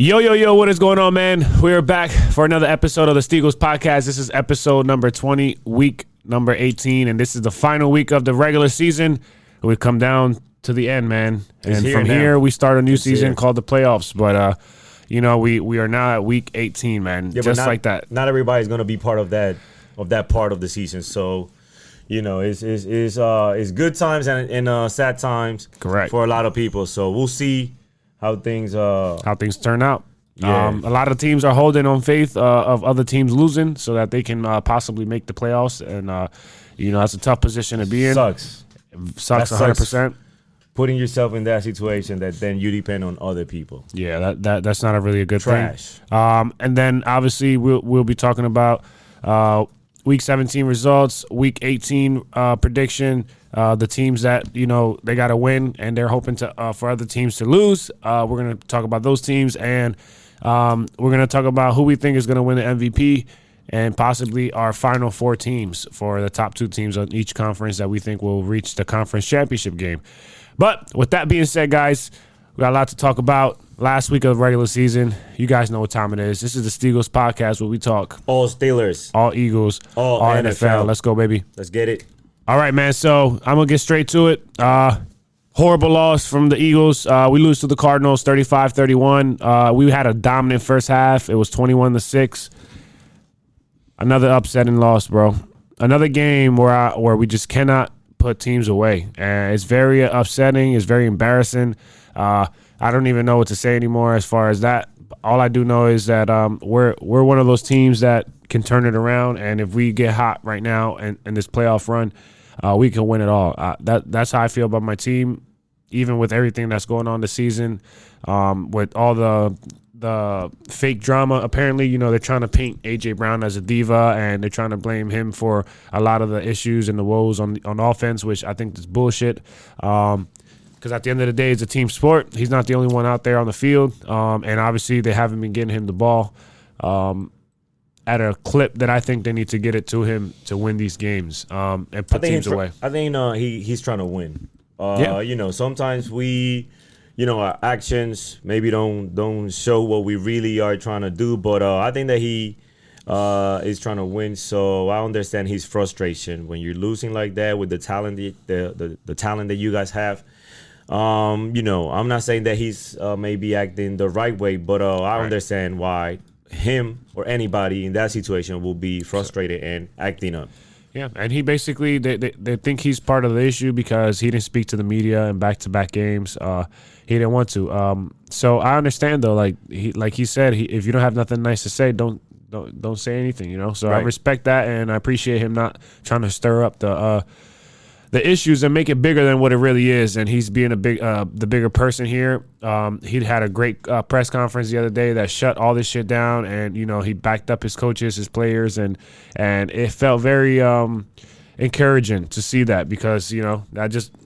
Yo, what is going on, man? We're back for another episode of the Steagles Podcast. This is episode number 20, week number 18, and this is the final week of the regular season. We've come down to the end, man. And from here, we start a new season called the playoffs. But, we are now at week 18, man, just like that. Not everybody's going to be part of that part of the season. So, it's good times and sad times for a lot of people. So we'll see how things turn out. Yeah. A lot of teams are holding on faith of other teams losing so that they can possibly make the playoffs. And, that's a tough position to be in. Sucks 100%. Putting yourself in that situation that then you depend on other people. Yeah, that's not a really a good Trash. thing. And then, obviously, we'll be talking about Week 17 results, Week 18 prediction, the teams that, they got to win, and they're hoping to for other teams to lose. We're going to talk about those teams, and we're going to talk about who we think is going to win the MVP and possibly our final four teams for the top two teams on each conference that we think will reach the conference championship game. But with that being said, guys, we got a lot to talk about. Last week of the regular season, you guys know what time it is. This is the Steagles Podcast where we talk all Steelers, all Eagles, all NFL. Let's go, baby. Let's get it. All right, man. So I'm going to get straight to it. Horrible loss from the Eagles. We lose to the Cardinals 35-31. We had a dominant first half. It was 21-6. Another upsetting loss, bro. Another game where we just cannot put teams away. And it's very upsetting. It's very embarrassing. I don't even know what to say anymore as far as that. All I do know is that we're one of those teams that can turn it around, and if we get hot right now and this playoff run, we can win it all. That's how I feel about my team, even with everything that's going on this season, with all the fake drama. Apparently, they're trying to paint A.J. Brown as a diva, and they're trying to blame him for a lot of the issues and the woes on offense, which I think is bullshit. Because at the end of the day, it's a team sport. He's not the only one out there on the field. And obviously, they haven't been getting him the ball at a clip that I think they need to get it to him to win these games and put teams away. I think he's trying to win. Sometimes our actions maybe don't show what we really are trying to do. But I think that he is trying to win. So I understand his frustration when you're losing like that with the talent, the talent that you guys have. I'm not saying that he's maybe acting the right way, but I understand why him or anybody in that situation will be frustrated and acting up. Yeah, and he basically they think he's part of the issue because he didn't speak to the media in back-to-back games. He didn't want to. So I understand though, like he said, if you don't have nothing nice to say, don't say anything. So I respect that, and I appreciate him not trying to stir up the issues and make it bigger than what it really is. And he's being the bigger person here. He had a great press conference the other day that shut all this shit down, and he backed up his coaches, his players, and it felt very encouraging to see that because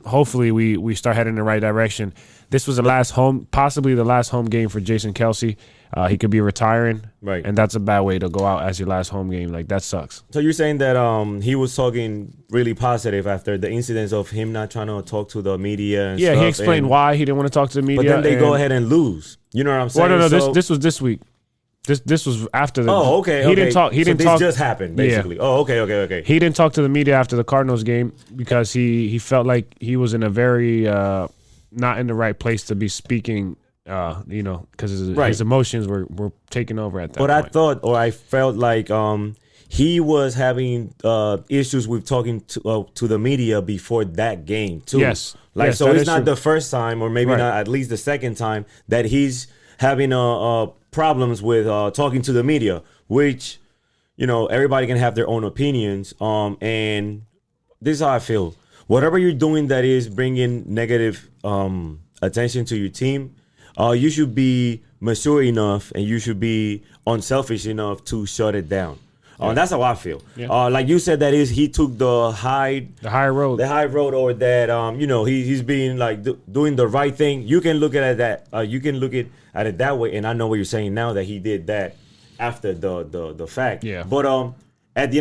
hopefully we start heading in the right direction. This was possibly the last home game for Jason Kelce. He could be retiring, right? And that's a bad way to go out as your last home game. Like, that sucks. So you're saying that he was talking really positive after the incidents of him not trying to talk to the media and stuff. He explained why he didn't want to talk to the media. But then they go ahead and lose. You know what I'm saying? Well, no, this was this week. This was after the. Oh, okay. He didn't talk. This just happened, basically. Yeah. Oh, okay. He didn't talk to the media after the Cardinals game because he felt like he was in a very not in the right place to be speaking. Because his emotions were taking over at that point. But I felt like he was having issues with talking to the media before that game too. Yes. So it's not the first time, or maybe not at least the second time that he's having problems with talking to the media, which everybody can have their own opinions. And this is how I feel. Whatever you're doing that is bringing negative attention to your team, you should be mature enough and you should be unselfish enough to shut it down. That's how I feel. Yeah. Like you said, that is he took the high road, or that he's being like doing the right thing. You can look at it that you can look at it that way, and I know what you're saying now that he did that after the fact. Yeah. But at the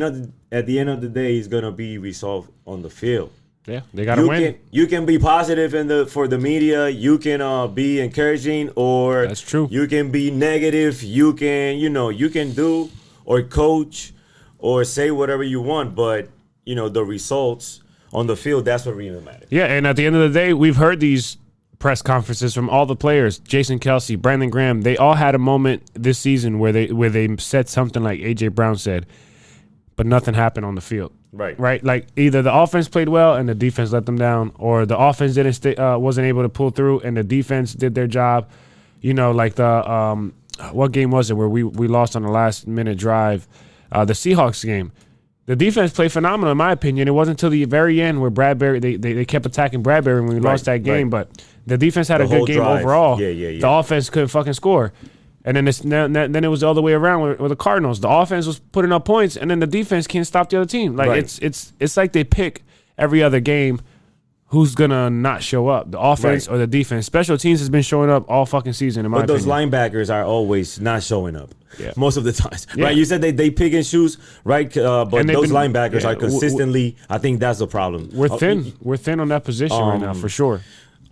end of the day, it's gonna be resolved on the field. Yeah, they got to win. You can be positive for the media. You can be encouraging, or that's true. You can be negative. You can do or coach or say whatever you want, but the results on the field, that's what really matters. Yeah, and at the end of the day, we've heard these press conferences from all the players. Jason Kelsey, Brandon Graham, they all had a moment this season where they said something like AJ Brown said, but nothing happened on the field. Right. Like either the offense played well and the defense let them down, or the offense wasn't able to pull through and the defense did their job. Like the what game was it where we lost on the last minute drive? The Seahawks game. The defense played phenomenal, in my opinion. It wasn't until the very end where Bradbury they kept attacking Bradbury when we lost that game. But the defense had a good game overall. Yeah. The offense couldn't fucking score. And then it was the other way around with the Cardinals. The offense was putting up points, and then the defense can't stop the other team. Like it's like they pick every other game who's gonna not show up, the offense or the defense. Special teams has been showing up all fucking season, in my opinion. But those linebackers are always not showing up. Yeah. Most of the times, right? You said they pick and choose, right? But those linebackers are consistently. I think that's the problem. We're thin. We're thin on that position right now, for sure.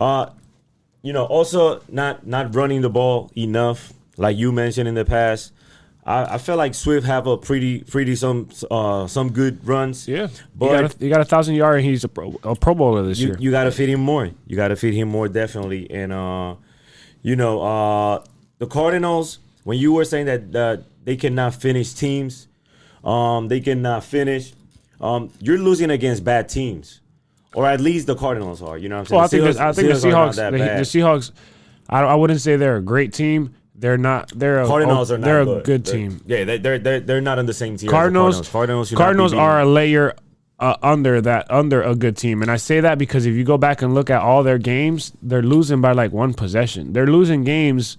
Also not running the ball enough, like you mentioned in the past. I feel like Swift have a pretty some good runs. Yeah, but he got 1,000 yards, and he's a Pro Bowler this year. You got to feed him more. You got to feed him more, definitely. And the Cardinals, when you were saying that they cannot finish teams, they cannot finish. You're losing against bad teams, or at least the Cardinals are. You know what I'm saying? Well, I think the Seahawks. The Seahawks. I wouldn't say they're a great team. They're not. Cardinals are not. They're good. A good team. Yeah, they're not on the same tier. Cardinals are a layer under a good team, and I say that because if you go back and look at all their games, they're losing by like one possession. They're losing games,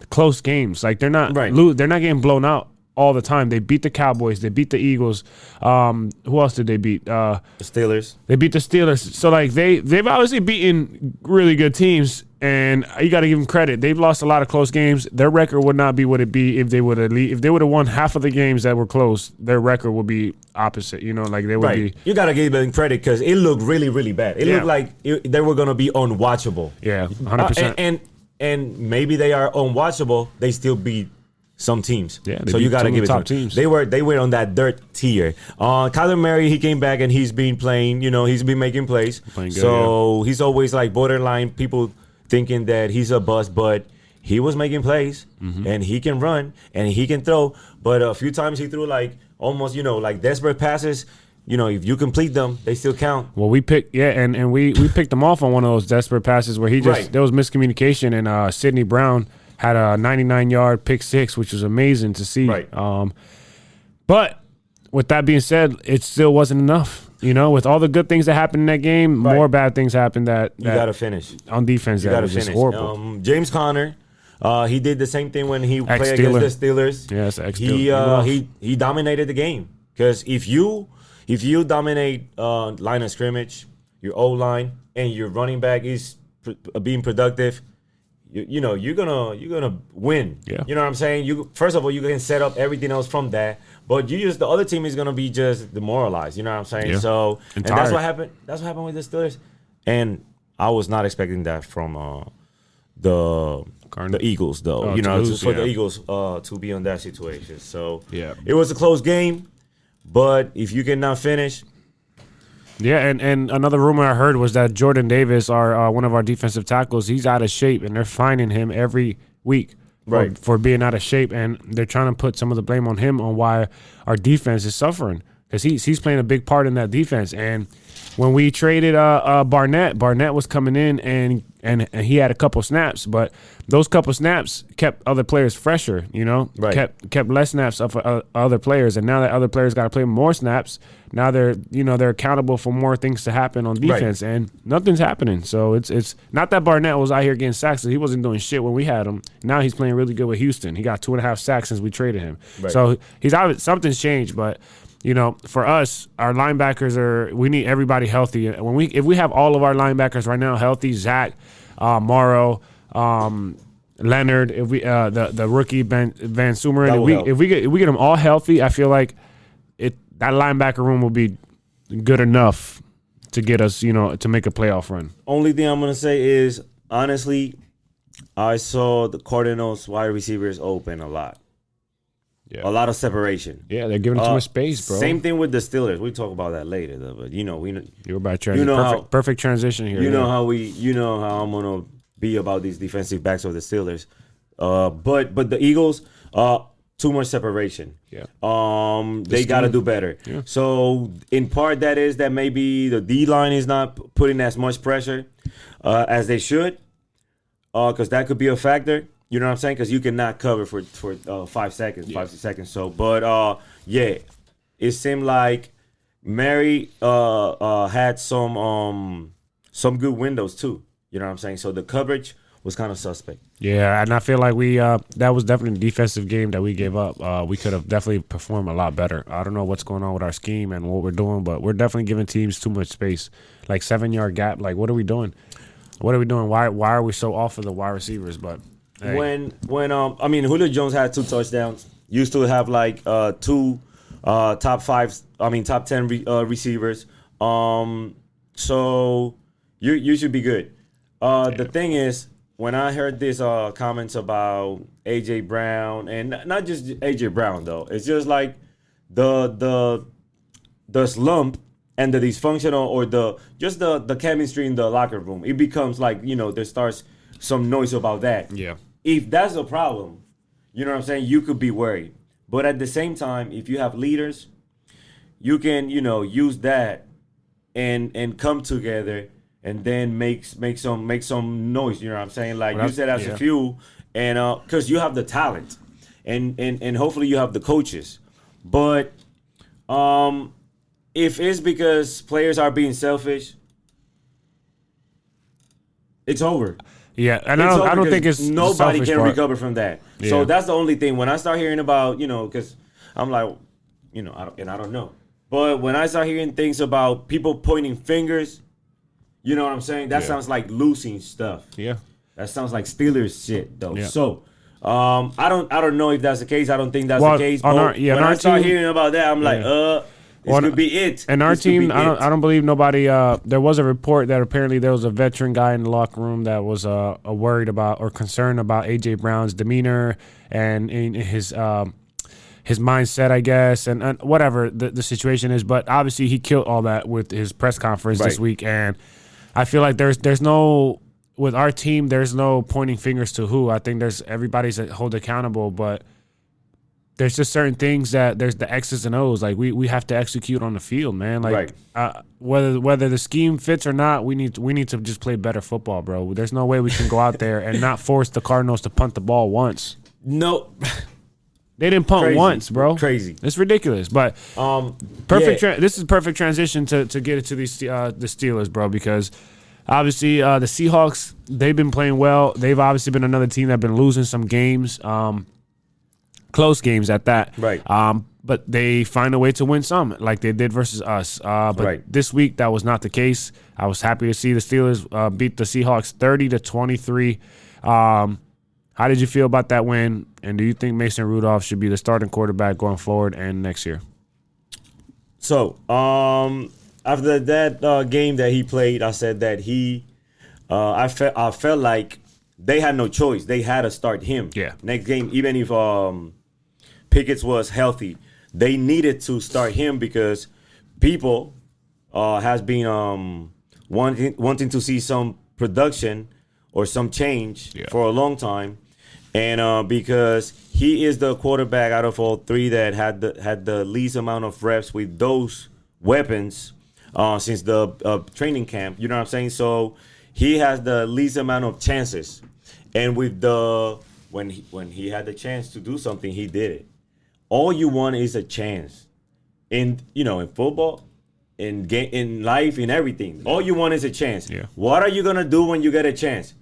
close games. Like they're not. They're not getting blown out all the time. They beat the Cowboys. They beat the Eagles. Who else did they beat? The Steelers. They beat the Steelers. So like they've obviously beaten really good teams. And you got to give them credit. They've lost a lot of close games. Their record would not be what it'd be if they would have won half of the games that were close. Their record would be opposite. Like they would be. You got to give them credit because it looked really, really bad. It looked like they were going to be unwatchable. Yeah, 100%. And maybe they are unwatchable. They still beat some teams. Yeah, so you got to give it top to them. Teams. They were on that dirt tier. Kyler Murray, he came back and he's been playing. He's been making plays. Playing good, so he's always like borderline people thinking that he's a bust, but he was making plays and he can run and he can throw. But a few times he threw like almost, like desperate passes. If you complete them, they still count. Well, we picked and we picked him off on one of those desperate passes where there was miscommunication and Sidney Brown had a 99-yard pick six, which was amazing to see. Right. But with that being said, it still wasn't enough. With all the good things that happened in that game, more bad things happened that you got to finish. On defense, you that was just horrible. James Conner, he did the same thing when he played against the Steelers. Yes, he dominated the game. Because if you dominate line of scrimmage, your O-line, and your running back is being productive, you're gonna win. Yeah. You know what I'm saying? First of all, you can set up everything else from that, but the other team is gonna be just demoralized. You know what I'm saying? Yeah. So and that's what happened. That's what happened with the Steelers, and I was not expecting that from the Eagles, though. The Eagles to be on that situation. So it was a close game, but if you cannot finish. Yeah, and another rumor I heard was that Jordan Davis, one of our defensive tackles, he's out of shape, and they're finding him every week for being out of shape, and they're trying to put some of the blame on him on why our defense is suffering because he's playing a big part in that defense. And when we traded Barnett was coming in and he had a couple snaps, but those couple snaps kept other players fresher, kept less snaps up for other players. And now that other players got to play more snaps, now they're accountable for more things to happen on defense, and nothing's happening. So it's not that Barnett was out here getting sacks. He wasn't doing shit when we had him. Now he's playing really good with Houston. He got 2.5 sacks since we traded him. Right. So something's changed, but. For us, our linebackers we need everybody healthy. If we have all of our linebackers right now healthy, Zach, Morrow, Leonard, if we the rookie Van Sumeren, if we get them all healthy, I feel like that linebacker room will be good enough to get us, to make a playoff run. Only thing I'm gonna say is, honestly, I saw the Cardinals wide receivers open a lot. Yeah. A lot of separation. Yeah, they're giving too much space, bro. Same thing with the Steelers. We talk about that later, though. But you're about to perfect transition here. You know how I'm gonna be about these defensive backs of the Steelers. But the Eagles, too much separation. Yeah. They got to do better. Yeah. So in part, that is that maybe the D line is not putting as much pressure as they should, because that could be a factor. You know what I'm saying? Because you cannot cover for 5 seconds, 5 seconds. So, but yeah, it seemed like Mary had some good windows too. You know what I'm saying? So the coverage was kind of suspect. Yeah, and I feel like that was definitely a defensive game that we gave up. We could have definitely performed a lot better. I don't know what's going on with our scheme and what we're doing, but we're definitely giving teams too much space. Like 7-yard gap. Like, what are we doing? What are we doing? Why are we so off of the wide receivers? But hey. When Julio Jones had 2 touchdowns. Used to have like 2 top 10 receivers. So you should be good. The thing is, when I heard these comments about AJ Brown, and not just AJ Brown though, it's just like the slump and the dysfunctional, or the chemistry in the locker room. It becomes like, there starts some noise about that. Yeah. If that's a problem, you know what I'm saying, you could be worried. But at the same time, if you have leaders, you can, use that and come together and then make some noise. You know what I'm saying? Like you said, as a few, and because you have the talent, and hopefully you have the coaches. But if it's because players are being selfish, it's over. Yeah, and I don't think it's nobody can part. recover from that. Yeah. So that's the only thing. When I start hearing about, because I'm like, I don't know. But when I start hearing things about people pointing fingers, you know what I'm saying? That sounds like losing stuff. Yeah, that sounds like Steelers shit, though. Yeah. So I don't know if that's the case. I don't think that's the case. But when I start hearing about that, I'm like, this could be it. And our team, I don't believe nobody. There was a report that apparently there was a veteran guy in the locker room that was worried about or concerned about AJ Brown's demeanor and in his mindset, I guess, and whatever the situation is. But obviously, he killed all that with his press conference this week, and I feel like there's no, with our team, there's no pointing fingers to who. I think everybody's held accountable, but there's just certain things that there's the X's and O's. Like we have to execute on the field, man. Like whether the scheme fits or not, we need to just play better football, bro. There's no way we can go out there and not force the Cardinals to punt the ball once. No. They didn't punt once, bro. Crazy. It's ridiculous. But this is perfect transition to get it to the Steelers, bro, because obviously the Seahawks, they've been playing well. They've obviously been another team that's been losing some games, close games at that. Right. But they find a way to win some, like they did versus us. But this week, that was not the case. I was happy to see the Steelers beat the Seahawks 30-23. How did you feel about that win? And do you think Mason Rudolph should be the starting quarterback going forward and next year? So, after that game that he played, I said that I felt like they had no choice. They had to start him. Yeah. Next game, even if Pickett was healthy, they needed to start him because people has been wanting to see some production or some change for a long time. And because he is the quarterback out of all three that had the least amount of reps with those weapons since the training camp, you know what I'm saying? So he has the least amount of chances. And with when he had the chance to do something, he did it. All you want is a chance. In football, in life, in everything. All you want is a chance. Yeah. What are you gonna do when you get a chance?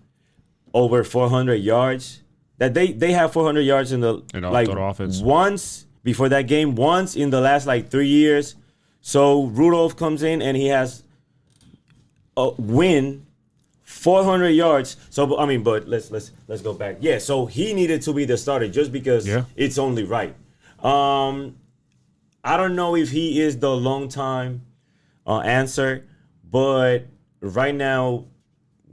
Over 400 yards. That they have 400 yards in the offense. Once before that game, once in the last 3 years. So Rudolph comes in and he has a win 400 yards. So but let's go back. Yeah, so he needed to be the starter just because it's only right. I don't know if he is the long time answer, but right now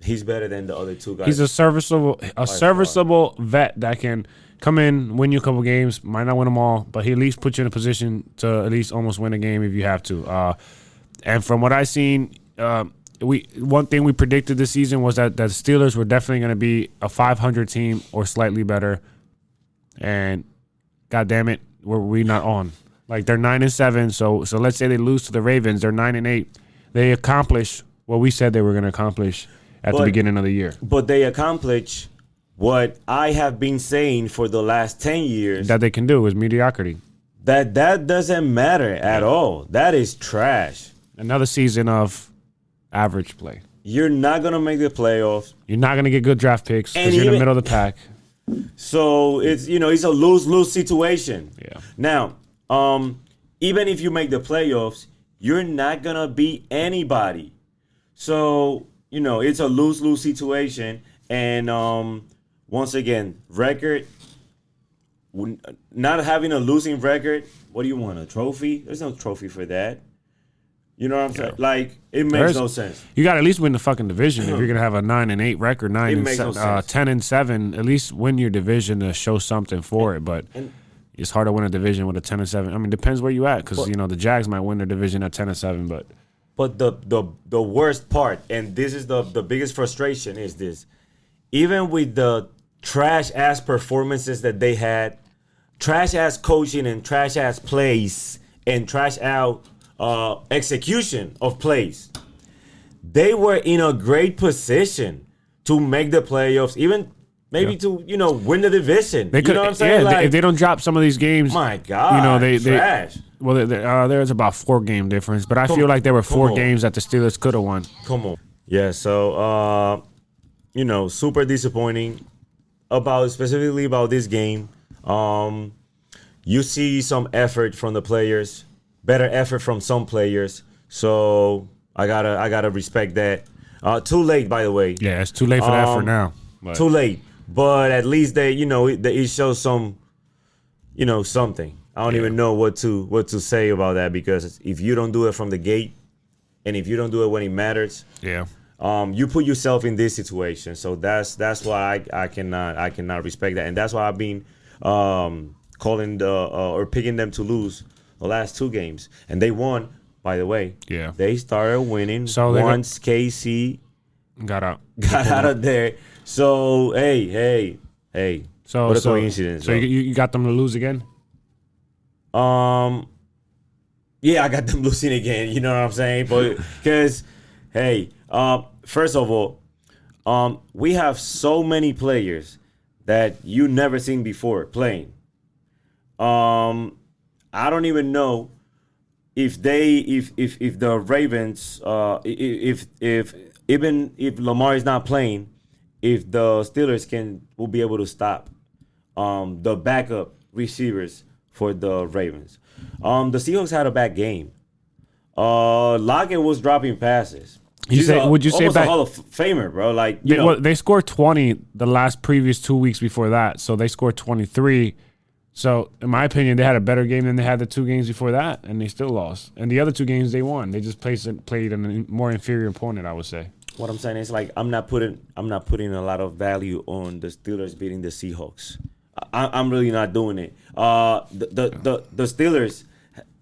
he's better than the other two guys. He's a serviceable vet that can come in, win you a couple games, might not win them all, but he at least put you in a position to at least almost win a game if you have to. And from what I've seen, one thing we predicted this season was that the Steelers were definitely going to be a 500 team or slightly better. And God damn it, we're not on. Like, they're 9-7, so let's say they lose to the Ravens, they're 9-8. They accomplished what we said they were going to accomplish at the beginning of the year. But they accomplish what I have been saying for the last 10 years. That they can do is mediocrity. That doesn't matter at all. That is trash. Another season of average play. You're not going to make the playoffs. You're not going to get good draft picks because you're in the middle of the pack. So it's it's a lose-lose situation. Yeah. Now, even if you make the playoffs, you're not going to beat anybody. So, it's a lose-lose situation. And once again, record, not having a losing record, what do you want, a trophy? There's no trophy for that. You know what I'm saying? Like, it makes no sense. You got to at least win the fucking division if you're going to have a 9-8 record, 10-7. At least win your division to show something for it. But it's hard to win a division with a 10-7. I mean, depends where you at because, the Jags might win their division at 10-7, But the worst part, and this is the biggest frustration, is this. Even with the trash-ass performances that they had, trash-ass coaching and trash-ass plays and trash-out execution of plays, they were in a great position to make the playoffs, even maybe to win the division. They could, you know what I'm saying? Yeah, if they don't drop some of these games, my God, trash. There's about 4-game difference, but I feel like there were 4 games that the Steelers could have won. Come on. Yeah, so super disappointing specifically about this game. You see some effort from the players, better effort from some players. So I gotta respect that. Too late, by the way. Yeah, it's too late for that for now. But. Too late, but at least it shows some, something. I don't even know what to say about that, because if you don't do it from the gate, and if you don't do it when it matters, you put yourself in this situation. So that's why I cannot respect that, and that's why I've been calling or picking them to lose the last 2 games, and they won. By the way, they started winning once KC got out of there. So hey, so what a coincidence. So you got them to lose again? Yeah, I got them losing again. You know what I'm saying? But because first of all, we have so many players that you never seen before playing. I don't even know if the Ravens, even if Lamar is not playing, if the Steelers will be able to stop the backup receivers for the Ravens. The Seahawks had a bad game. Lockett was dropping passes. Would you say almost a Hall of Famer, bro? Like they scored 20 the previous 2 weeks before that, so they scored 23. So in my opinion, they had a better game than they had the 2 games before that, and they still lost. And the other 2 games they won. They just played a more inferior opponent, I would say. What I'm saying is, like, I'm not putting a lot of value on the Steelers beating the Seahawks. I'm really not doing it. The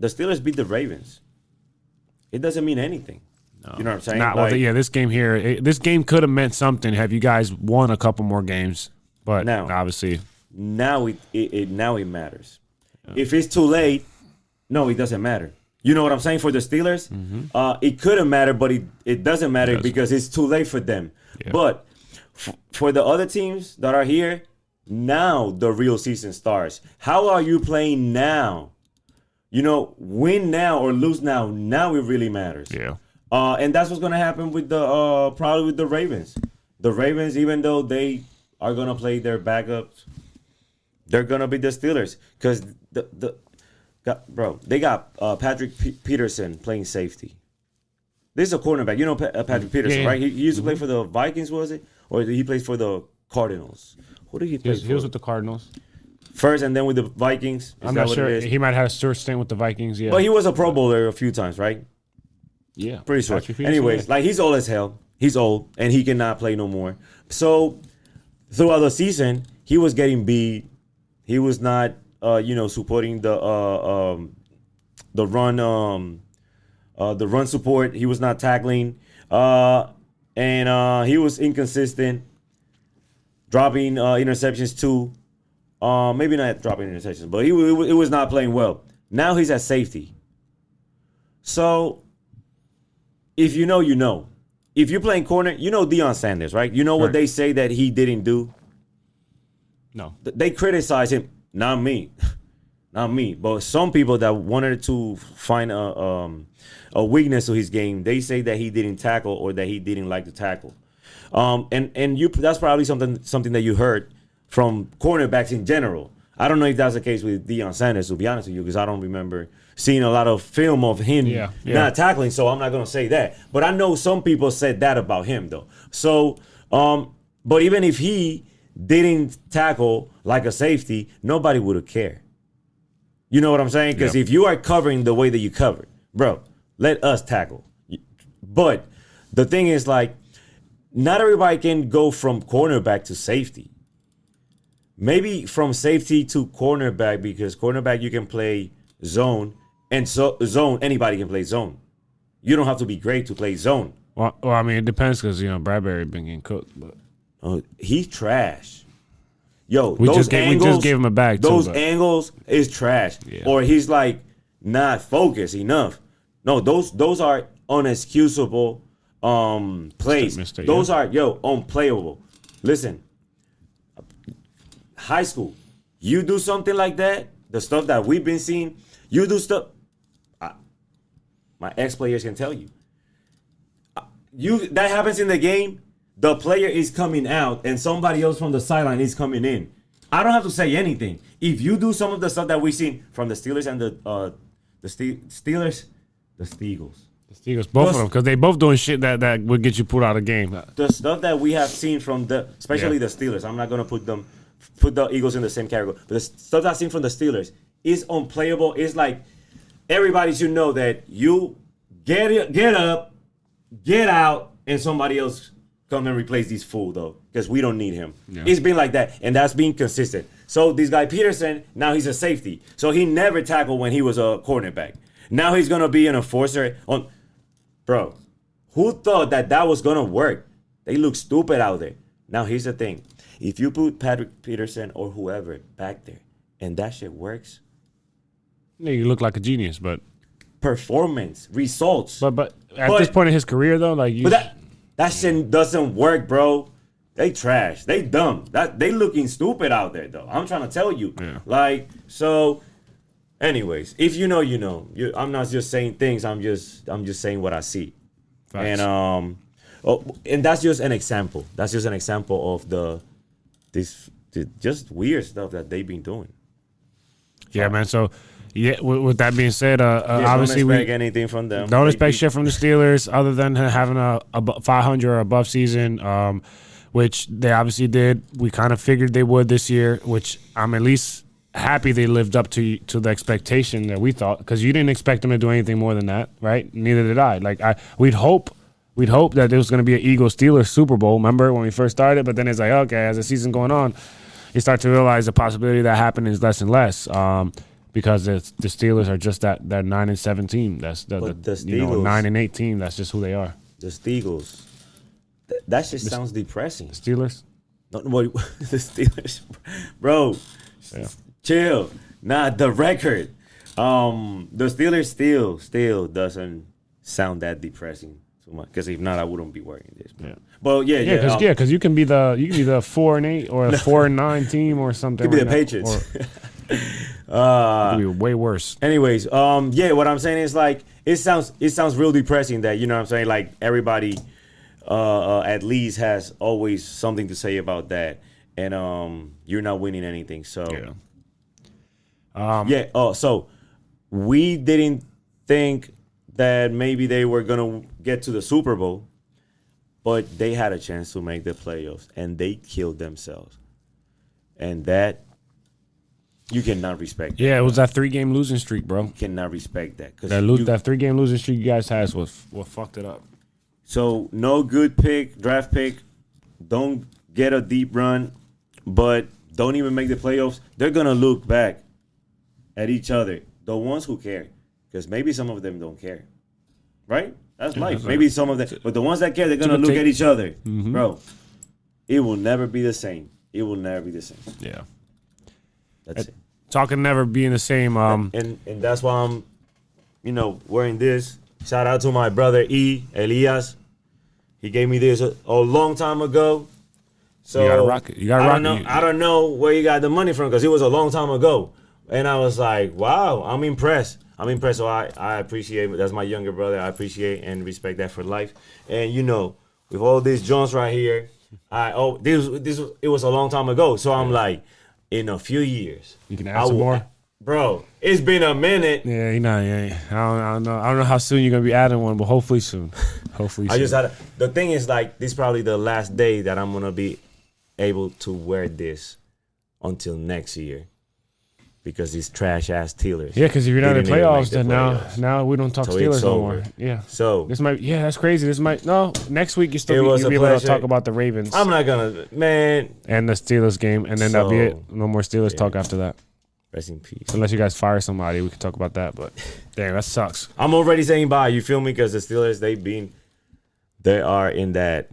Steelers beat the Ravens. It doesn't mean anything. No. You know what I'm saying? This game here, this game could have meant something have you guys won a couple more games. But now, obviously, now it matters. Yeah. If it's too late, no, it doesn't matter. You know what I'm saying? For the Steelers, it could have mattered, but it doesn't matter because it's too late for them. Yeah. But for the other teams that are here, now the real season starts. How are you playing now? Win now or lose now. Now it really matters. Yeah. And that's what's gonna happen with probably with the Ravens. The Ravens, even though they are gonna play their backups, they're gonna beat the Steelers because they got Patrick Peterson playing safety. This is a cornerback. You know Patrick Peterson, right? He used to play for the Vikings, was it? Or he plays for the Cardinals? Who did he play for? He was with the Cardinals. First and then with the Vikings. I'm not sure. He might have had a short stint with the Vikings, yeah. But he was a Pro Bowler a few times, right? Yeah. Pretty sure. Patrick Peterson, Anyways, yeah. like he's old as hell. He's old and he cannot play no more. So throughout the season, he was getting beat. He was not, supporting the run, the run support. He was not tackling, and he was inconsistent, dropping interceptions too. Maybe not dropping interceptions, but he was not playing well. Now he's at safety. So if you know, you know. If you're playing corner, you know Deion Sanders, right? You know what they say that he didn't do? No. They criticize him, not me. Not me, but some people that wanted to find a weakness to his game, they say that he didn't tackle or that he didn't like to tackle. That's probably something that you heard from cornerbacks in general. I don't know if that's the case with Deion Sanders, to be honest with you, because I don't remember seeing a lot of film of him not tackling, so I'm not going to say that. But I know some people said that about him, though. So, but even if he didn't tackle like a safety, nobody would have cared. You know what I'm saying? Because if you are covering the way that you covered, bro, let us tackle. But the thing is, like, not everybody can go from cornerback to safety. Maybe from safety to cornerback, because cornerback you can play zone, and so zone anybody can play zone. You don't have to be great to play zone. Well, I mean, it depends because Bradbury been getting cooked, but He's trash. Yo, we just gave him a bag. Those angles is trash, or he's like not focused enough. No, those are unexcusable plays. Mistake, those are unplayable. Listen, high school, you do something like that, the stuff that we've been seeing, you do stuff. My ex-players can tell you. That happens in the game. The player is coming out and somebody else from the sideline is coming in. I don't have to say anything. If you do some of the stuff that we've seen from the Steelers and the Steelers, both of them, because they both doing shit that would get you put out of game. The stuff that we have seen from especially the Steelers, I'm not gonna put the Eagles in the same category, but the stuff I've seen from the Steelers is unplayable. It's like everybody should know that you get up, get out, and somebody else come and replace this fool, though, because we don't need him. Yeah. It's been like that, and that's being consistent. So this guy Peterson, now he's a safety. So he never tackled when he was a cornerback. Now he's going to be an enforcer. Bro, who thought that was going to work? They look stupid out there. Now here's the thing. If you put Patrick Peterson or whoever back there, and that shit works. Yeah, you look like a genius, but... Performance, results. But at this point in his career, though, like... That shit doesn't work, bro. They trash. They dumb. They looking stupid out there, though. I'm trying to tell you. Yeah. So, anyways, if you know, you know. I'm not just saying things. I'm just saying what I see. Facts. And that's just an example. That's just an example of the just weird stuff that they've been doing. Yeah, man. So, yeah. With that being said, obviously don't expect anything from them. Don't expect shit from the Steelers other than having a 500 or above season, which they obviously did. We kind of figured they would this year, which I'm at least happy they lived up to the expectation that we thought, because you didn't expect them to do anything more than that, right? Neither did I. We'd hope that it was going to be an Eagles-Steelers Super Bowl. Remember when we first started? But then it's like, okay, as the season going on, you start to realize the possibility that happening is less and less. Because the Steelers are just that 9-7 team. That's the Steelers, 9-8 team. That's just who they are. The Steelers. That shit sounds depressing. Steelers? No, the Steelers, bro. Yeah. Chill. Nah, the record. The Steelers still doesn't sound that depressing so much. Because if not, I wouldn't be wearing this. Bro. Yeah. Well, because you can be the 4-8 or a 4-9 team or something. Could be the Patriots. It could be way worse. Anyways, what I'm saying is, like, it sounds real depressing that, you know what I'm saying, like, everybody at least has always something to say about that, and you're not winning anything. So so we didn't think that maybe they were gonna get to the Super Bowl, but they had a chance to make the playoffs and they killed themselves, and that You cannot respect that. Yeah, it was that 3-game losing streak, bro. You cannot respect that. That 3-game losing streak you guys had was what fucked it up. So, no good draft pick. Don't get a deep run, but don't even make the playoffs. They're going to look back at each other, the ones who care, because maybe some of them don't care, right? That's life. Maybe some of them, but the ones that care, they're going to look at each other. Mm-hmm. Bro, it will never be the same. It will never be the same. Yeah. That's it. Talking never being the same. And that's why I'm, wearing this. Shout out to my brother Elias. He gave me this a long time ago. So you gotta rock it. I don't know where you got the money from because it was a long time ago. And I was like, wow, I'm impressed. So I appreciate it. That's my younger brother. I appreciate and respect that for life. And with all these Jones right here, it was a long time ago. So I'm like, in a few years, you can add some more. Bro, it's been a minute. Yeah, I don't know how soon you're gonna be adding one, but hopefully soon. The thing is, like, this is probably the last day that I'm gonna be able to wear this until next year. Because these trash ass Steelers. Yeah, because if you're not in the playoffs, then now we don't talk Steelers no more. Yeah. So that's crazy. Next week you'll be able to talk about the Ravens. I'm not gonna, man. And the Steelers game, and then that'll be it. No more Steelers talk after that. Rest in peace. Unless you guys fire somebody, we can talk about that. But damn, that sucks. I'm already saying bye. You feel me? Because the Steelers, they are in that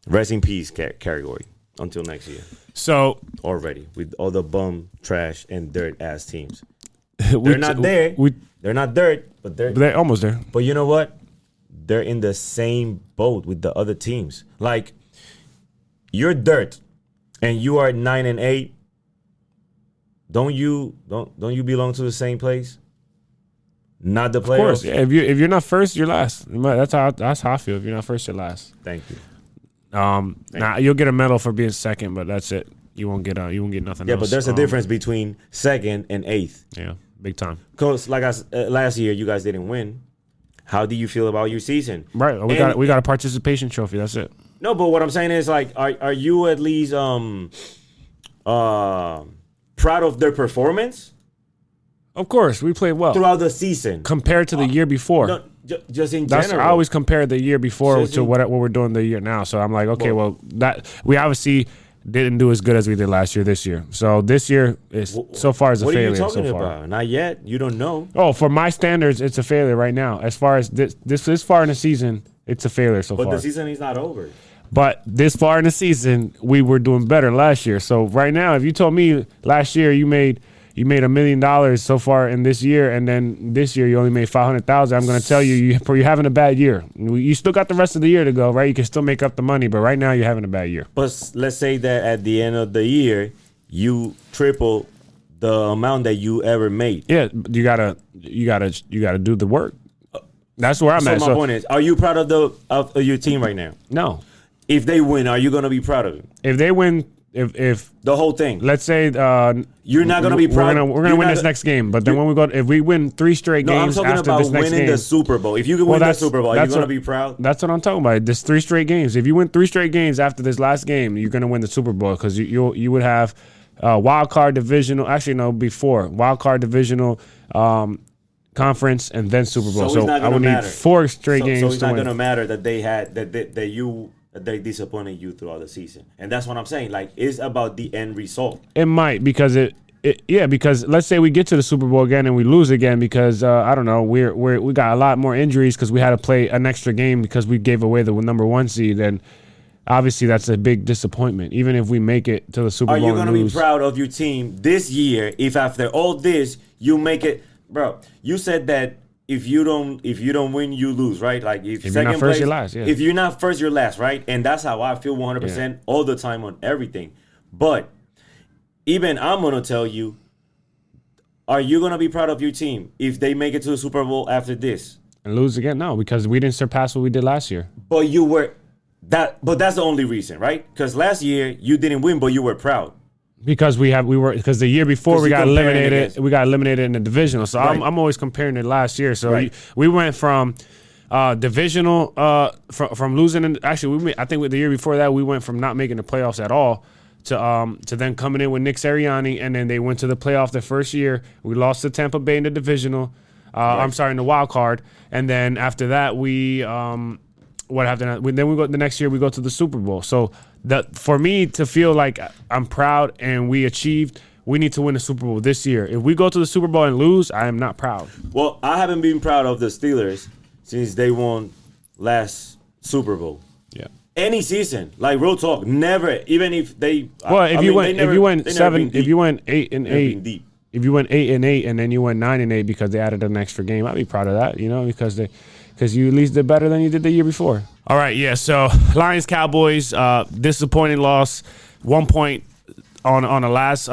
rest in peace category until next year. So already with all the bum, trash, and dirt ass teams, they're not there. They're not dirt, but they're almost there. But you know what? They're in the same boat with the other teams. Like, you're dirt, and you are 9-8. Don't you belong to the same place? Not the playoffs. Of course, yeah. If you're not first, you're last. That's how I feel. If you're not first, you're last. Thank you. You'll get a medal for being second, but that's it. You won't get nothing else. Yeah, but there's a difference between second and eighth. Yeah, big time. Because last year, you guys didn't win. How do you feel about your season? Right, we got a participation trophy. That's it. No, but what I'm saying is, like, are you at least proud of their performance? Of course, we played well throughout the season compared to the year before. No, just in general. I always compare the year before to what we're doing the year now. So I'm like, okay, well that we obviously didn't do as good as we did last year. This year, so this year is so far as a failure. What are you talking so far. about? Not yet. You don't know. Oh, for my standards, it's a failure right now. As far as this far in the season, it's a failure so far. But the season is not over. But this far in the season, we were doing better last year. So right now, if you told me last year you made $1 million so far in this year, and then this year you only made $500,000, I'm going to tell you're having a bad year. You still got the rest of the year to go, right? You can still make up the money, but right now you're having a bad year. But let's say that at the end of the year, you triple the amount that you ever made. Yeah, you gotta do the work. That's where I'm at. So my point is, are you proud of your team right now? No. If they win, are you going to be proud of it? If they win, if the whole thing, let's say you're not going to be proud. We're gonna win this next game, but then if we win 3 straight games I'm talking after about this next winning game, the Super Bowl. If you can win the Super Bowl, are you going to be proud? That's what I'm talking about. This 3 straight games. If you win 3 straight games after this last game, you're going to win the Super Bowl because you would have wild card divisional. Actually, no, before wild card divisional. Conference and then Super Bowl. So I would need 4 straight games. So it's not going to matter that they disappointed you throughout the season, and that's what I'm saying. Like, it's about the end result. It might because because let's say we get to the Super Bowl again and we lose again because I don't know we got a lot more injuries because we had to play an extra game because we gave away the number 1 seed, and obviously that's a big disappointment. Even if we make it to the Super Bowl, are you going to be proud of your team this year if after all this you make it? Bro, you said that if you don't win, you lose, right? Like if you're not first, you're last. Yeah. If you're not first, you're last, right? And that's how I feel 100% all the time on everything. But even I'm gonna tell you, are you gonna be proud of your team if they make it to the Super Bowl after this and lose again? No, because we didn't surpass what we did last year. But you were that. But that's the only reason, right? Because last year you didn't win, but you were proud. Because because the year before we got eliminated. We got eliminated in the divisional. So right. I'm always comparing it last year. So right. we went from divisional from losing. I think with the year before that we went from not making the playoffs at all to then coming in with Nick Sirianni, and then they went to the playoff the first year. We lost to Tampa Bay in the divisional. I'm sorry, in the wild card, and then after that we what happened? Then we go the next year. We go to the Super Bowl. So that for me to feel like I'm proud and we achieved, we need to win the Super Bowl this year. If we go to the Super Bowl and lose, I am not proud. Well, I haven't been proud of the Steelers since they won last Super Bowl. Yeah. Any season, like real talk, never. Even if they. Well, if you went 8-8, if you went 8-8, if you went 8-8, and then you went 9-8 because they added an extra game, I'd be proud of that. You know, because you at least did better than you did the year before. All right, yeah. So Lions Cowboys, disappointing loss. 1 point on a last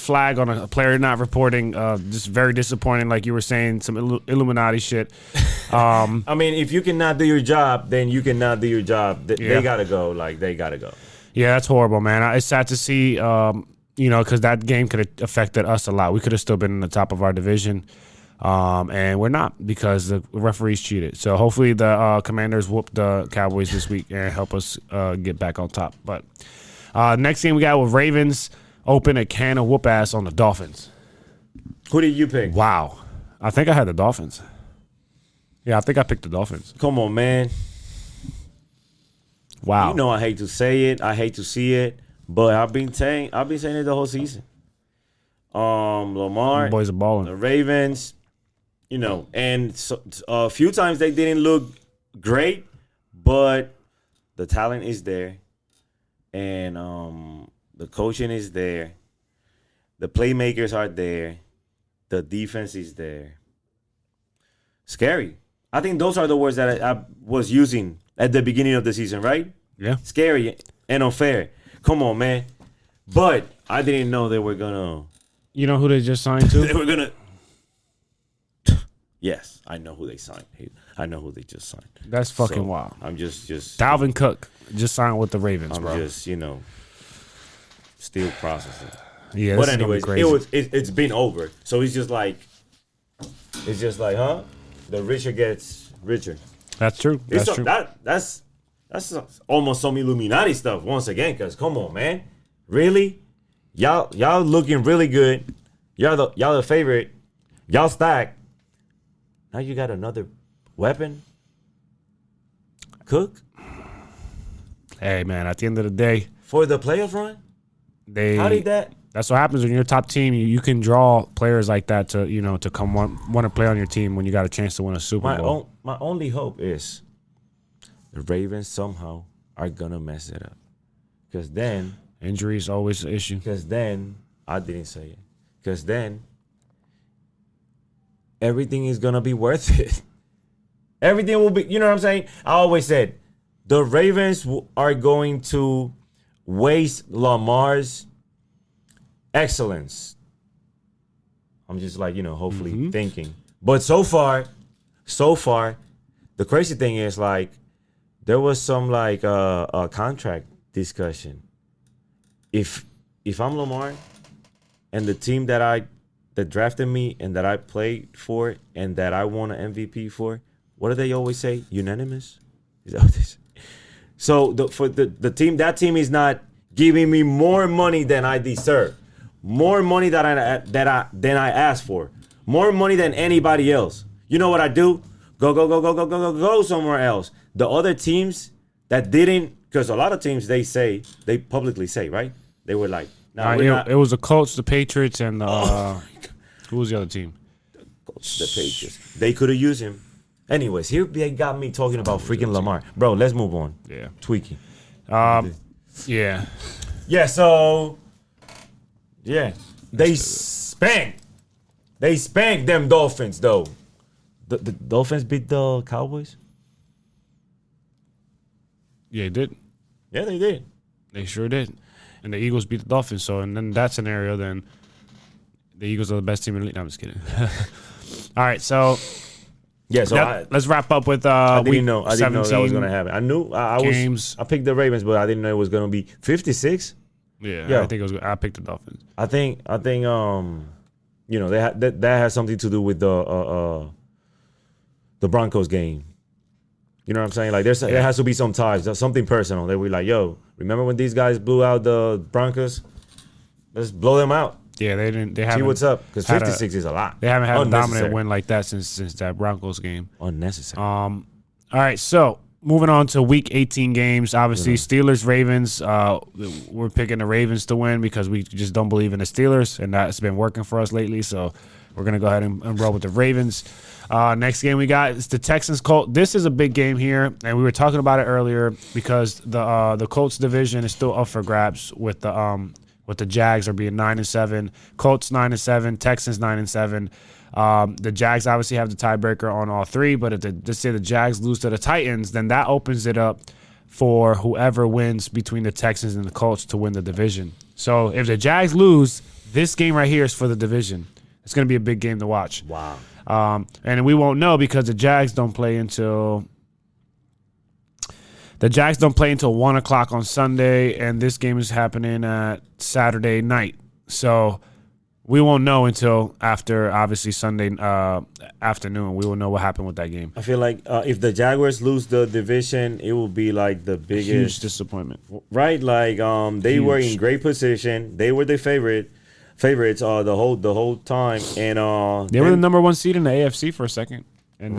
flag on a player not reporting. Just very disappointing, like you were saying, some Illuminati shit. I mean, if you cannot do your job, then you cannot do your job. They gotta go. Like they gotta go. Yeah, that's horrible, man. It's sad to see. Because that game could have affected us a lot. We could have still been in the top of our division. And we're not because the referees cheated. So hopefully the Commanders whoop the Cowboys this week and help us get back on top. But next game we got with Ravens open a can of whoop ass on the Dolphins. Who did you pick? Wow. I think I had the Dolphins. Yeah, I think I picked the Dolphins. Come on, man. Wow. You know I hate to say it. I hate to see it. But I've been saying it the whole season. Lamar, the boys are balling. The Ravens, and so, a few times they didn't look great, but the talent is there, and the coaching is there, the playmakers are there, the defense is there. Scary. I think those are the words that I was using at the beginning of the season, right? Yeah. Scary and unfair. Come on, man. But I didn't know they were gonna. You know who they just signed to? They were gonna. Yes, I know who they signed. I know who they just signed. That's fucking wild. I'm just. Dalvin Cook just signed with the Ravens, bro. I'm just, still processing. Yeah, but anyways, it's been over. So it's just like, huh? The richer gets richer. That's true. That's true. That's almost some Illuminati stuff once again. Cause come on, man, really, y'all looking really good. Y'all the favorite. Y'all stacked. Now you got another weapon. Cook. Hey man, at the end of the day, for the playoff run, how did that? That's what happens when you're a top team. You can draw players like that to come want to play on your team when you got a chance to win a Super Bowl. My only hope is the Ravens somehow are gonna mess it up, because then injuries always an issue. Because then I didn't say it. Because then everything is gonna be worth it. Everything will be. You know what I'm saying? I always said the Ravens are going to waste Lamar's excellence. I'm just like, hopefully thinking. But so far, the crazy thing is like there was some like a contract discussion. If I'm Lamar and the team that drafted me and that I played for and that I won an MVP for, what do they always say? Unanimous? Is that what they say? So the team, that team is not giving me more money than I deserve. More money than I asked for. More money than anybody else. You know what I do? Go somewhere else. The other teams that didn't, because a lot of teams they publicly say, right? They were like, it was the Colts, the Patriots, and who was the other team? The Patriots. They could have used him. Anyways, here they got me talking about freaking Lamar. Bro, let's move on. Yeah. Tweaking. Yeah. Yeah, so yeah. They spanked them Dolphins though. The Dolphins beat the Cowboys? Yeah, they did. Yeah, they did. They sure did. And the Eagles beat the Dolphins. So, and then that scenario, then the Eagles are the best team in the league. No, I'm just kidding. All right, so yeah, so let's wrap up with I didn't know that was gonna happen. I knew games. I picked the Ravens, but I didn't know it was gonna be 56. Yeah, I think it was. I picked the Dolphins. I think that has something to do with the Broncos game. You know what I'm saying? Like there has to be some ties, something personal. That we like, yo, remember when these guys blew out the Broncos? Let's blow them out. Yeah, they didn't. They haven't. See what's up? Because 56 is a lot. They haven't had a dominant win like that since that Broncos game. Unnecessary. All right, so moving on to Week 18 games. Obviously, Steelers, Ravens. We're picking the Ravens to win because we just don't believe in the Steelers, and that's been working for us lately. So we're gonna go ahead and roll with the Ravens. Next game we got is the Texans Colts. This is a big game here, and we were talking about it earlier because the Colts division is still up for grabs with the Jags are being 9-7, Colts 9-7, Texans 9-7. The Jags obviously have the tiebreaker on all three, but if let's say the Jags lose to the Titans, then that opens it up for whoever wins between the Texans and the Colts to win the division. So if the Jags lose, this game right here is for the division. It's going to be a big game to watch. Wow. And we won't know because the Jags don't play until 1 o'clock on Sunday, and this game is happening at Saturday night. So we won't know until after, obviously, Sunday afternoon. We will know what happened with that game. I feel like if the Jaguars lose the division, it will be like the biggest huge disappointment. Right? Like they were in great position. They were the favorites the whole time, and they were the number one seed in the AFC for a second, and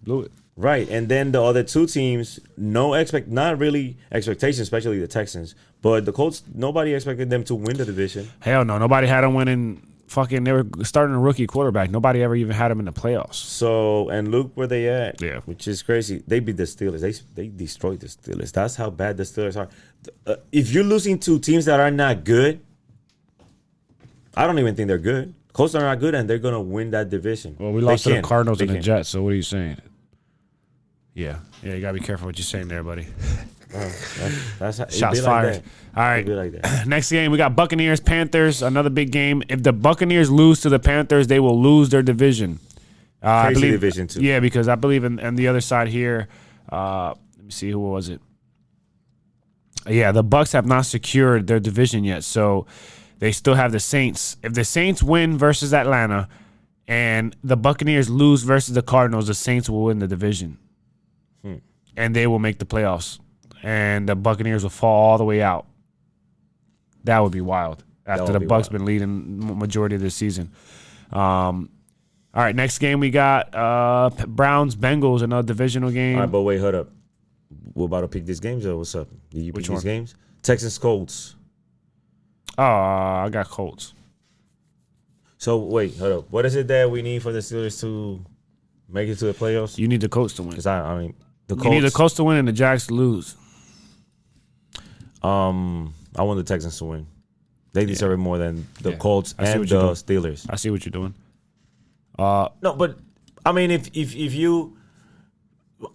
blew it. Right, and then the other two teams, not really expectations, especially the Texans, but the Colts, nobody expected them to win the division. Hell no, nobody had them winning. They were starting a rookie quarterback. Nobody ever even had them in the playoffs. So, and look where they at. Yeah, which is crazy. They beat the Steelers. They destroyed the Steelers. That's how bad the Steelers are. If you're losing to teams that are not good, I don't even think they're good. Colts are not good, and they're gonna win that division. Well, we lost to the Cardinals and the Jets. So what are you saying? Yeah, you gotta be careful what you're saying there, buddy. That's shots fired. Like all right, like that. Next game we got Buccaneers Panthers. Another big game. If the Buccaneers lose to the Panthers, they will lose their division. Crazy division too. Yeah, because I believe on the other side here. Let me see, who was it? Yeah, the Bucs have not secured their division yet, so they still have the Saints. If the Saints win versus Atlanta, and the Buccaneers lose versus the Cardinals, the Saints will win the division. And they will make the playoffs. And the Buccaneers will fall all the way out. That would be wild. After the Bucs been leading majority of the season. All right, next game we got Browns-Bengals, another divisional game. All right, but wait, hold up. We're about to pick these games, or what's up? Did you pick these games? Texans-Colts. Oh, I got Colts. So, wait, hold up. What is it that we need for the Steelers to make it to the playoffs? You need the Colts to win. Because, I mean... You need the Colts to win and the Jags to lose. I want the Texans to win. They deserve it more than the Colts and the Steelers. I see what you're doing. No, but I mean, if you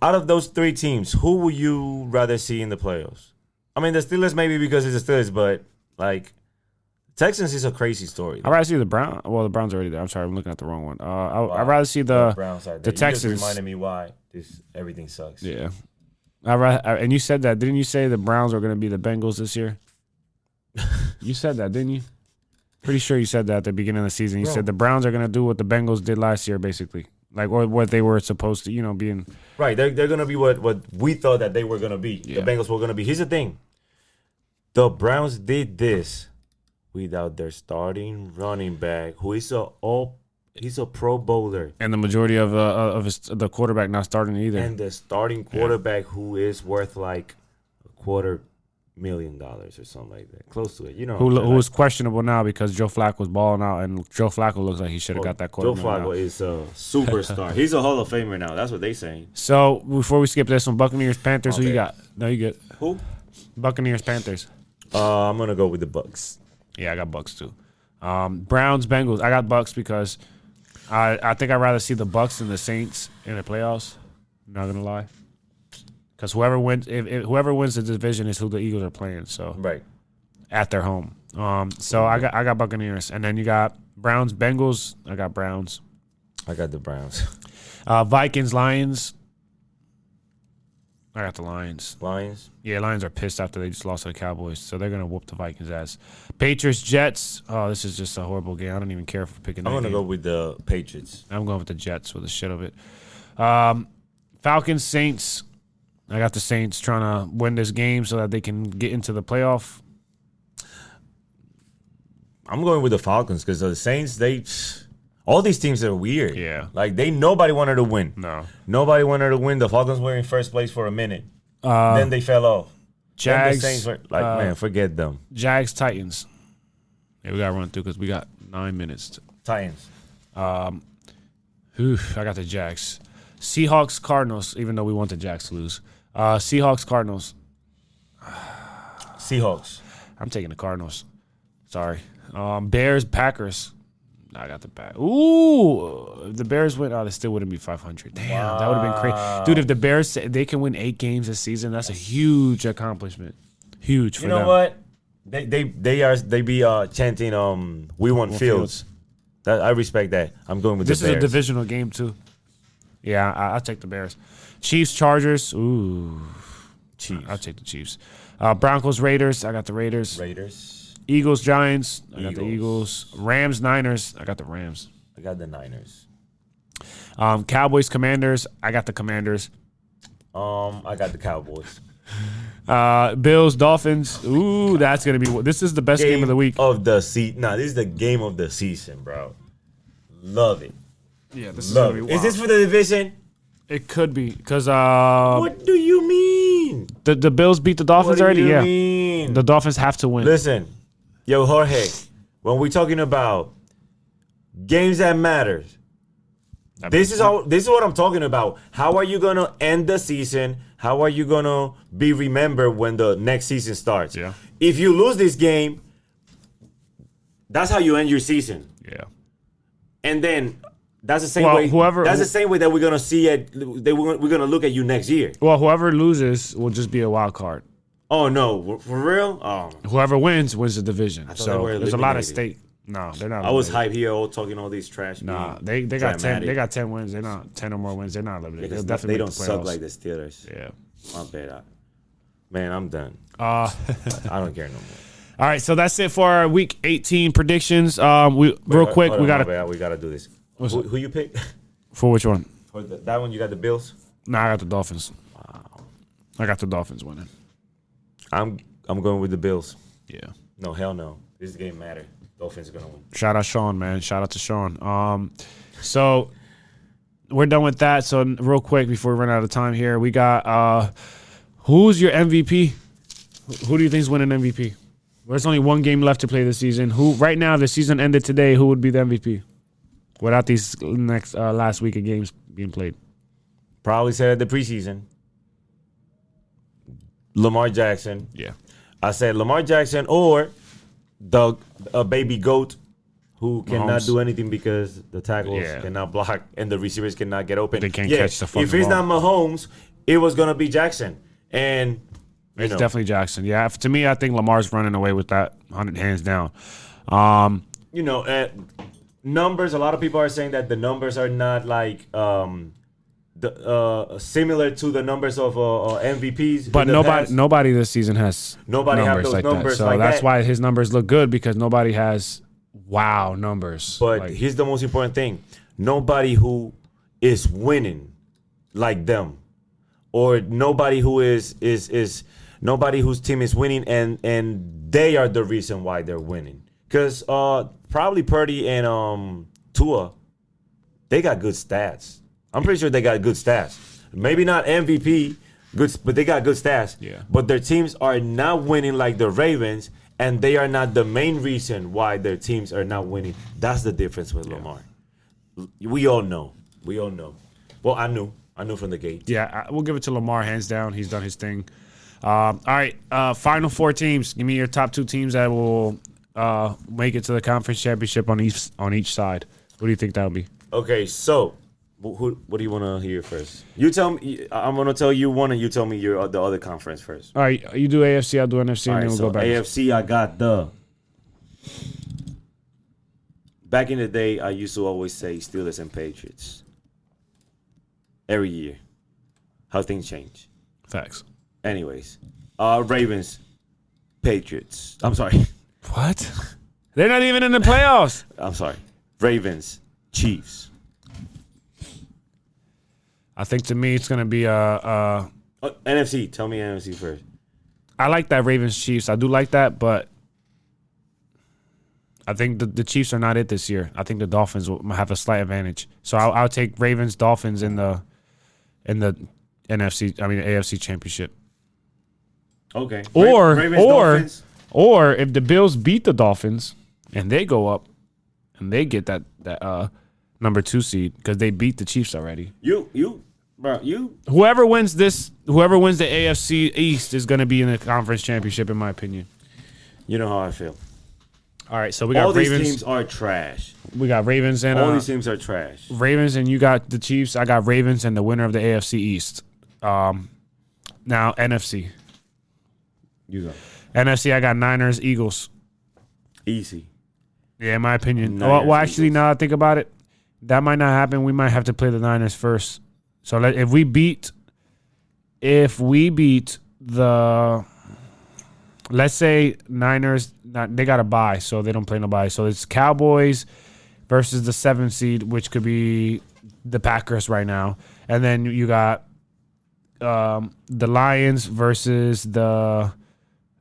out of those three teams, who would you rather see in the playoffs? I mean, the Steelers maybe because it's the Steelers, but like Texans is a crazy story. I'd rather see the Browns. Well, the Browns are already there. I'm sorry, I'm looking at the wrong one. I'd rather see the Browns are there. The Texans. You just reminded me why everything sucks. Yeah. And you said that, didn't you say the Browns are going to be the Bengals this year? You said that, didn't you? Pretty sure you said that at the beginning of the season. You said the Browns are going to do what the Bengals did last year, basically. Like, or what they were supposed to, being. Right. They're going to be what we thought that they were going to be. Yeah. The Bengals were going to be. Here's the thing. The Browns did this without their starting running back, who is he's a Pro Bowler. And the majority of the quarterback not starting either. And the starting quarterback who is worth like $250,000 or something like that. Close to it. Who is questionable now because Joe Flacco was balling out, and Joe Flacco looks like he should have got that quarterback. Joe Flacco is a superstar. He's a Hall of Famer now. That's what they saying. So before we skip this one, Buccaneers Panthers, who you got? No, you get who? Buccaneers Panthers. I'm gonna go with the Bucs. Yeah, I got Bucs too. Browns Bengals. I got Bucs because I think I'd rather see the Bucs than the Saints in the playoffs. I'm not gonna lie. Because whoever wins the division is who the Eagles are playing. So right at their home. So I got Buccaneers, and then you got Browns Bengals. I got Browns. I got the Browns. Vikings Lions. I got the Lions. Lions? Yeah, Lions are pissed after they just lost to the Cowboys, so they're going to whoop the Vikings' ass. Patriots, Jets. Oh, this is just a horrible game. I don't even care for picking that I'm game. going to go with the Patriots. I'm going with the Jets with the shit of it. Falcons, Saints. I got the Saints trying to win this game so that they can get into the playoff. I'm going with the Falcons because the Saints, all these teams are weird. Yeah. Like, nobody wanted to win. No. Nobody wanted to win. The Falcons were in first place for a minute. Then they fell off. Jags. Then the Saints were like, man, forget them. Jags, Titans. Yeah, we got to run through because we got 9 minutes. Titans. I got the Jags. Seahawks, Cardinals, even though we want the Jags to lose. Seahawks, Cardinals. Seahawks. I'm taking the Cardinals. Sorry. Bears, Packers. I got the Packers. Ooh, if the Bears win, they still wouldn't be 500. Damn, that would have been crazy. Dude, if the Bears, they can win 8 games this season, that's a huge accomplishment. Huge for them. You know what? They be chanting we want Fields. I respect that. I'm going with the Bears. This is a divisional game too. Yeah, I'll take the Bears. Chiefs, Chargers. Ooh. Chiefs. I'll take the Chiefs. Broncos, Raiders. I got the Raiders. Raiders. Eagles, Giants. I got the Eagles. Rams, Niners. I got the Rams. I got the Niners. Cowboys, Commanders. I got the Commanders. I got the Cowboys. Bills, Dolphins. Ooh, that's gonna be. This is the best game of the week. This is the game of the season, bro. Love it. Yeah, this is gonna be wild. Is this for the division? It could be because what do you mean? The Bills beat the Dolphins What already. do you Yeah, mean? the Dolphins have to win. Listen, yo, Jorge, when we're talking about games that matter, this is what I'm talking about. How are you gonna end the season? How are you gonna be remembered when the next season starts? Yeah. If you lose this game, that's how you end your season. Yeah. And then that's the same way. That's the same way that we're gonna see it. We're gonna look at you next year. Well, whoever loses will just be a wild card. Oh no, for real? Oh. Whoever wins the division. So there's a lot of eliminated. stake. No, they're not. I was eliminated. hype here, all talking all these trash. Nah, they got 10. They got 10 wins. They're not 10 or more wins. They're not eliminated. They'll definitely they don't make the suck playoffs. like the Steelers. Yeah. My bad. Man, I'm done. Uh, I don't care no more. all right, so that's it for our week 18 predictions. We gotta do this. Who you pick? For which one? For that one, you got the Bills. Nah, I got the Dolphins. Wow. I got the Dolphins winning. I'm going with the Bills. Yeah. No, hell no. This game matter. Dolphins are gonna win. Shout out Sean, man. Shout out to Sean. So we're done with that. So real quick before we run out of time here, we got who's your MVP? Who do you think is winning MVP? There's only one game left to play this season. Who right now, if the season ended today, who would be the MVP? Without these next last week of games being played. Probably said at the preseason. Lamar Jackson. Yeah. I said Lamar Jackson or the baby goat who cannot do anything because the tackles cannot block and the receivers cannot get open. They can't catch the fucking If it's ball. not Mahomes, it was gonna be Jackson. And It's definitely Jackson. Yeah, to me, I think Lamar's running away with that, hands down. Numbers. A lot of people are saying that the numbers are not like similar to the numbers of MVPs. But nobody this season has Nobody have numbers those like numbers that. So like that's that. why his numbers look good because nobody has wow numbers. But here's the most important thing: nobody who is winning like them, or nobody who is nobody whose team is winning and they are the reason why they're winning. Because probably Purdy and Tua, they got good stats. I'm pretty sure they got good stats. Maybe not MVP, but they got good stats. Yeah. But their teams are not winning like the Ravens, and they are not the main reason why their teams are not winning. That's the difference with Lamar. We all know. Well, I knew from the gate. Yeah, we'll give it to Lamar hands down. He's done his thing. All right, final 4 teams. Give me your top 2 teams that will make it to the conference championship on each side. What do you think that would be? Okay, so what do you want to hear first? You tell me. I'm gonna tell you one, and you tell me the other conference first. All right, you do AFC, I'll do NFC, All and right, then we'll so go back. AFC, I got back in the day, I used to always say Steelers and Patriots. Every year. How things change. Facts. Anyways. Ravens. Patriots. I'm sorry. What? They're not even in the playoffs. I'm sorry. Ravens. Chiefs. I think to me it's gonna be a NFC. Tell me NFC first. I like that Ravens Chiefs. I do like that, but I think the Chiefs are not it this year. I think the Dolphins will have a slight advantage. So I'll take Ravens Dolphins in the AFC Championship. Okay. Ravens, or if the Bills beat the Dolphins and they go up and they get that number 2 seed because they beat the Chiefs already. Whoever wins the AFC East is going to be in the conference championship, in my opinion. You know how I feel. All right, so we got all Ravens. All these teams are trash. We got Ravens and all these teams are trash. Ravens, and you got the Chiefs. I got Ravens and the winner of the AFC East. Now NFC. You go. NFC, I got Niners, Eagles. Easy. Yeah, in my opinion. Well, actually, now I think about it, that might not happen. We might have to play the Niners first. So if we beat the, let's say Niners, they got a bye, so they don't play nobody. So it's Cowboys versus the 7th seed, which could be the Packers right now, and then you got the Lions versus the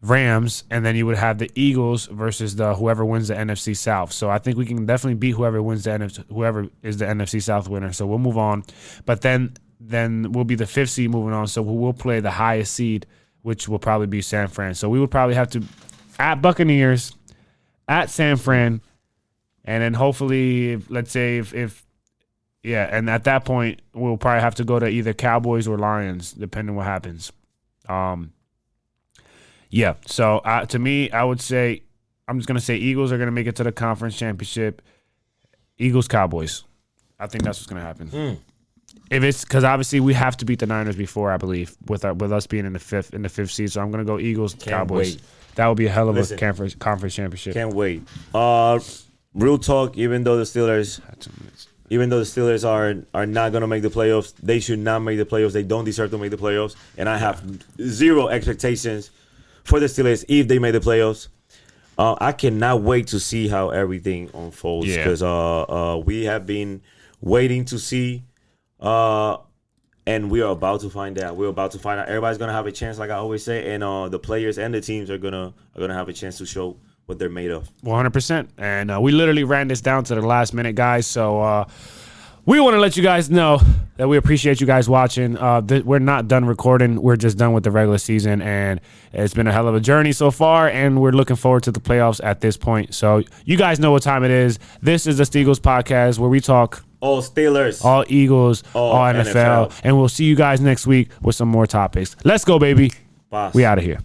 Rams, and then you would have the Eagles versus whoever wins the NFC South. So I think we can definitely beat whoever is the NFC South winner. So we'll move on, but then we'll be the 5th seed moving on. So we'll play the highest seed, which will probably be San Fran. So we would probably have to at Buccaneers, at San Fran, and then hopefully, and at that point we'll probably have to go to either Cowboys or Lions, depending what happens. Yeah, so to me, I would say, I'm just going to say Eagles are going to make it to the conference championship. Eagles, Cowboys. I think that's what's going to happen. If it's because obviously we have to beat the Niners before, I believe, with us being in the fifth seed. So I'm going to go Eagles, Cowboys. Wait. That would be a hell of a conference championship. Can't wait. Real talk, even though the Steelers are not going to make the playoffs, they should not make the playoffs. They don't deserve to make the playoffs. And I have zero expectations for the Steelers if they made the playoffs. I cannot wait to see how everything unfolds because we have been waiting to see, and we are about to find out. Everybody's gonna have a chance, like I always say, and the players and the teams are gonna have a chance to show what they're made of. 100%. And we literally ran this down to the last minute, guys. So we want to let you guys know that we appreciate you guys watching. We're not done recording. We're just done with the regular season, and it's been a hell of a journey so far, and we're looking forward to the playoffs at this point. So you guys know what time it is. This is the Steagles Podcast, where we talk all Steelers, all Eagles, all NFL, and we'll see you guys next week with some more topics. Let's go, baby. Boss. We out of here.